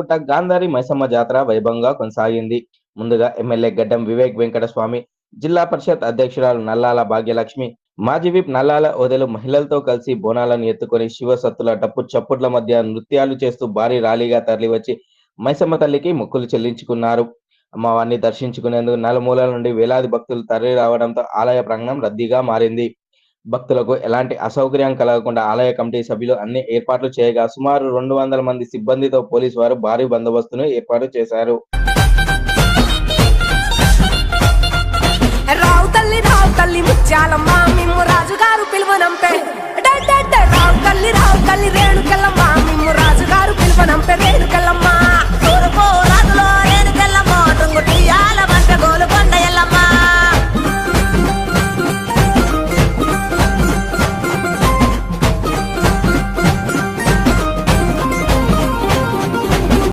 యాదగిరిగుట్ట గాంధారి మైసమ్మ జాతర వైభవంగా కొనసాగింది. ముందుగా ఎమ్మెల్యే గడ్డం వివేక్ వెంకటస్వామి, జిల్లా పరిషత్ అధ్యక్షురాలు నల్లాల భాగ్యలక్ష్మి, మాజీ విప్ నల్లాల ఓదెలు మహిళలతో కలిసి బోనాలను ఎత్తుకొని శివసత్తుల డప్పు చప్పుట్ల మధ్య నృత్యాలు చేస్తూ భారీ ర్యాలీగా తరలివచ్చి మైసమ్మ తల్లికి మొక్కులు చెల్లించుకున్నారు. అమ్మవారిని దర్శించుకునేందుకు నలుమూలల నుండి వేలాది భక్తులు తరలి రావడంతో ఆలయ ప్రాంగణం రద్దీగా మారింది. భక్తులకు ఎలాంటి అసౌకర్యం కలగకుండా ఆలయ కమిటీ సభ్యులు అన్ని ఏర్పాట్లు చేయగా సుమారు 200 మంది సిబ్బందితో పోలీసు వారు భారీ బందోబస్తును ఏర్పాటు చేశారు. రావు తల్లి ముత్యాలమ్మ మిమ్ము రాజుగారు పిలువనంపే రావు తల్లి రేణుకెళ్ళమ్మ మిమ్ము రాజుగారు పిలువనంపే రేణుకెళ్ళమ్మ